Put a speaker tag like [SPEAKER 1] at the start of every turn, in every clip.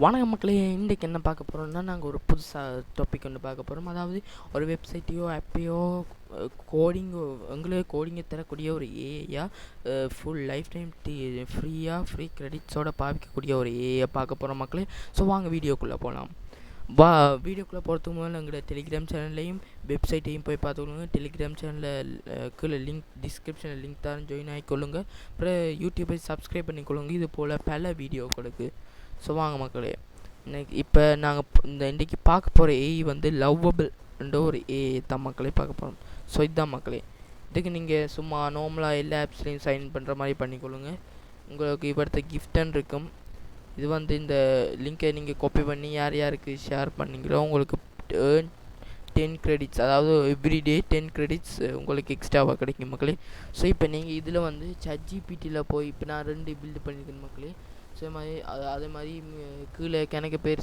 [SPEAKER 1] வணக்கம் மக்களே, இன்றைக்கு என்ன பார்க்க போகிறோம்னா நாங்கள் ஒரு புதுசாக டாபிக் ஒன்று பார்க்க போகிறோம். அதாவது ஒரு வெப்சைட்டையோ ஆப்பையோ கோடிங்கோ உங்களுக்கு கோடிங்கை தரக்கூடிய ஒரு ஏஐயா ஃபுல் லைஃப் டைம் ஃப்ரீ கிரெடிட்ஸோட பாவிக்கக்கூடிய ஒரு ஏஐயை பார்க்க போகிறோம் மக்களே. ஸோ வாங்க வீடியோக்குள்ளே போகலாம். வீடியோக்குள்ளே போகிறதுக்கு முதல்ல எங்களோட டெலிகிராம் சேனல்லையும் வெப்சைட்டையும் போய் பார்த்துக்கொள்ளுங்க. டெலிகிராம் சேனலில் கீழே லிங்க் டிஸ்கிரிப்ஷனில் லிங்க் தான், ஜாயின் ஆகிக்கொள்ளுங்க. அப்புறம் யூடியூப்பை சப்ஸ்கிரைப் பண்ணிக்கொள்ளுங்க. இது போல் பல வீடியோக்களுக்கு. ஸோ வாங்க மக்களே, இப்போ நாங்கள் இன்றைக்கி பார்க்க போகிற ஏஐ வந்து லவ்வபிள் என்ற ஒரு ஏஐ தான் மக்களே பார்க்க போகிறோம். ஸோ இதுதான் மக்களே. இதுக்கு நீங்கள் சும்மா நார்மலாக எல்லா ஆப்ஸ்லேயும் சைன் பண்ணுற மாதிரி பண்ணிக்கொள்ளுங்க. உங்களுக்கு இவர்த்த கிஃப்டன் இருக்கும். இது வந்து இந்த லிங்கை நீங்கள் காப்பி பண்ணி யார் யாருக்கு ஷேர் பண்ணிங்களோ உங்களுக்கு 10 கிரெடிட்ஸ், அதாவது எவ்ரிடே 10 கிரெடிட்ஸ் உங்களுக்கு எக்ஸ்ட்ராவாக கிடைக்கும் மக்களே. ஸோ இப்போ நீங்கள் இதில் வந்து ChatGPTயில் போய் இப்போ நான் 2 பில்டு பண்ணியிருக்கேன் மக்களே. ஸோ மாதிரி அதே மாதிரி கீழே கணக்கு பேர்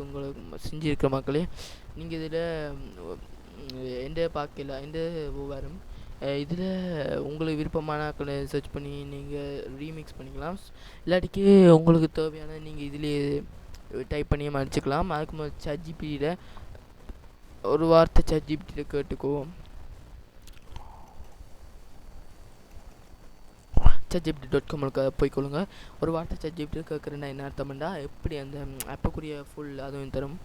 [SPEAKER 1] உங்களுக்கு செஞ்சுருக்கிற மக்களே. நீங்கள் இதில் எந்த பார்க்கல எந்த வரும் இதில் உங்களுக்கு விருப்பமான சர்ச் பண்ணி நீங்கள் ரீமிக்ஸ் பண்ணிக்கலாம். இல்லாட்டிக்கு உங்களுக்கு தேவையான நீங்கள் இதிலே டைப் பண்ணி அடிச்சுக்கலாம். அதுக்கு முதல் ChatGPTயில் ஒரு வார்த்தை ChatGPTயில் கேட்டுக்குவோம். ChatGPT.com போய்க்கொள்ளுங்க. ஒரு வார்த்தை ChatGPT கேட்குறேன்னா என்ன அர்த்தம்டா, எப்படி அந்த ஆப்புக்குரிய ஃபுல் அதுவும் தரும்.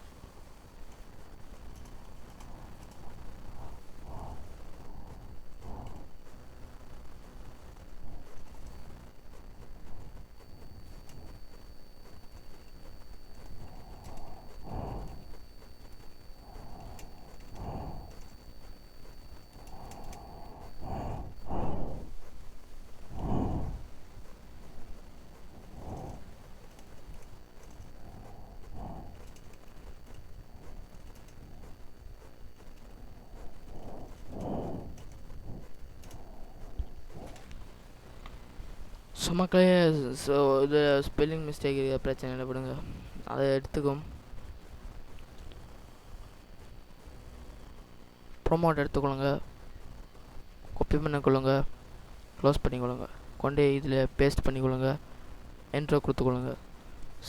[SPEAKER 1] ஸோ மக்களே, ஸோ இது ஸ்பெல்லிங் மிஸ்டேக் பிரச்சனை இல்லை, விடுங்க, அதை எடுத்துக்கும். ப்ரொமோட் எடுத்துக்கொள்ளுங்க, காப்பி பண்ணிக்கொள்ளுங்க, க்ளோஸ் பண்ணிக்கொள்ளுங்க, கொண்டே இதில் பேஸ்ட் பண்ணிக்கொள்ளுங்க, என்ட்ரோ கொடுத்துக்கொள்ளுங்க.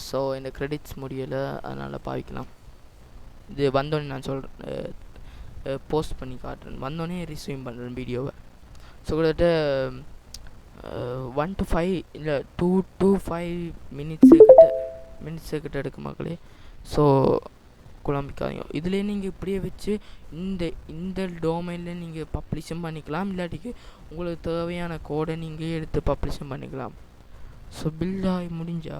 [SPEAKER 1] ஸோ இந்த கிரெடிட்ஸ் முடியலை, அதனால் பாவிக்கலாம். இது வந்தோடனே நான் சொல்கிறேன், போஸ்ட் பண்ணி காட்டுறேன், வந்தோடனே ரிசீவ் பண்ணுறேன் வீடியோவை. ஸோ கிட்டத்தட்ட 1 to 5 இல்லை 2 to 5 மினிட்ஸு கிட்ட எடுக்கும் மக்களே. ஸோ குழம்பிக்காதீங்க. இதுலேயே நீங்கள் இப்படியே வச்சு இந்த டொமைனில் நீங்கள் பப்ளிஷும் பண்ணிக்கலாம். இல்லாட்டிக்கு உங்களுக்கு தேவையான கோடை நீங்கள் எடுத்து பப்ளிஷும் பண்ணிக்கலாம். ஸோ பில்ட் ஆகி முடிஞ்சா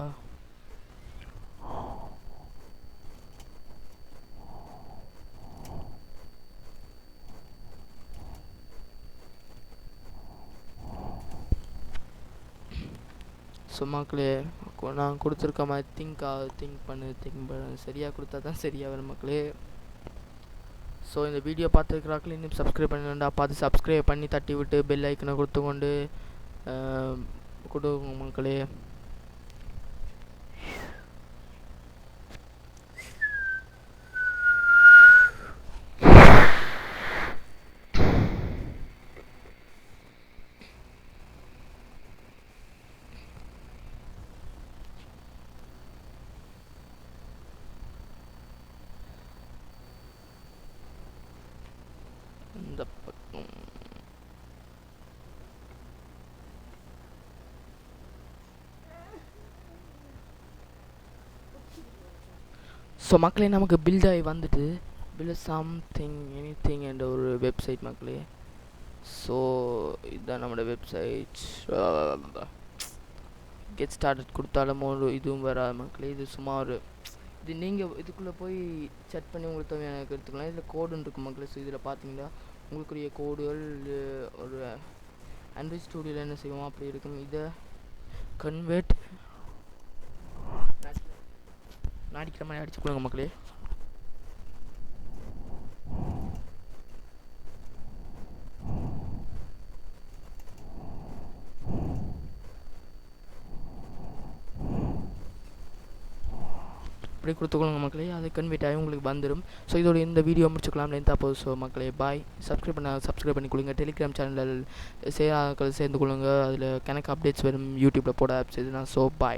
[SPEAKER 1] மக்களே, நான் கொடுத்துருக்க மாதிரி திங்க் பண்ணு சரியாக கொடுத்தா தான் சரியாக வரும் மக்களே. ஸோ இந்த வீடியோ பார்த்துருக்கிறாக்கள் இன்னும் சப்ஸ்கிரைப் பண்ணிடா, பார்த்து சப்ஸ்கிரைப் பண்ணி தட்டி விட்டு பெல் ஐக்கனை கொடுத்துக்கொண்டு கொடுங்க மக்களே. இந்த பக்கம் ஸோ மக்களே, நமக்கு பில்ட் ஆகி வந்துட்டு பில்ட் சம்திங் எனிதிங் என்ற ஒரு வெப்சைட் மக்களே. ஸோ இதுதான் நம்மளோட வெப்சைட். கெட் ஸ்டார்டட் கொடுத்தாலும் ஒரு இதுவும் வராது மக்களே. இது சும்மா ஒரு இது நீங்கள் இதுக்குள்ளே போய் செட் பண்ணி உங்களுக்கு தேவையான எடுத்துக்கலாம். இதில் கோடுன்னு இருக்கும் மக்களே. ஸோ இதில் பார்த்தீங்கன்னா உங்களுக்குரிய கோடுகள் ஒரு ஆண்ட்ராய்ட் ஸ்டூடியோவில் என்ன செய்வோம் அப்படி இருக்கும். இதை கன்வெர்ட் நாடிக்கிற மாதிரி அடிச்சு கொடுங்க மக்களே. அப்படி கொடுத்துக்கொள்ளுங்க மக்களே. அது கன்வெர்ட் ஆகி உங்களுக்கு வந்துடும். ஸோ இதோட இந்த வீடியோ முடிச்சுக்கலாம் லென்த்தாக போகுது. ஸோ மக்களே பாய். சப்ஸ்கிரைப் பண்ணி கொள்ளுங்க. டெலிகிராம் சேனலில் சேர்ந்து கொள்ளுங்க. அதில் கணக்கு அப்டேட்ஸ் வரும். யூடியூப்பில் போட ஆப்ஸ் எதுனா. So bye.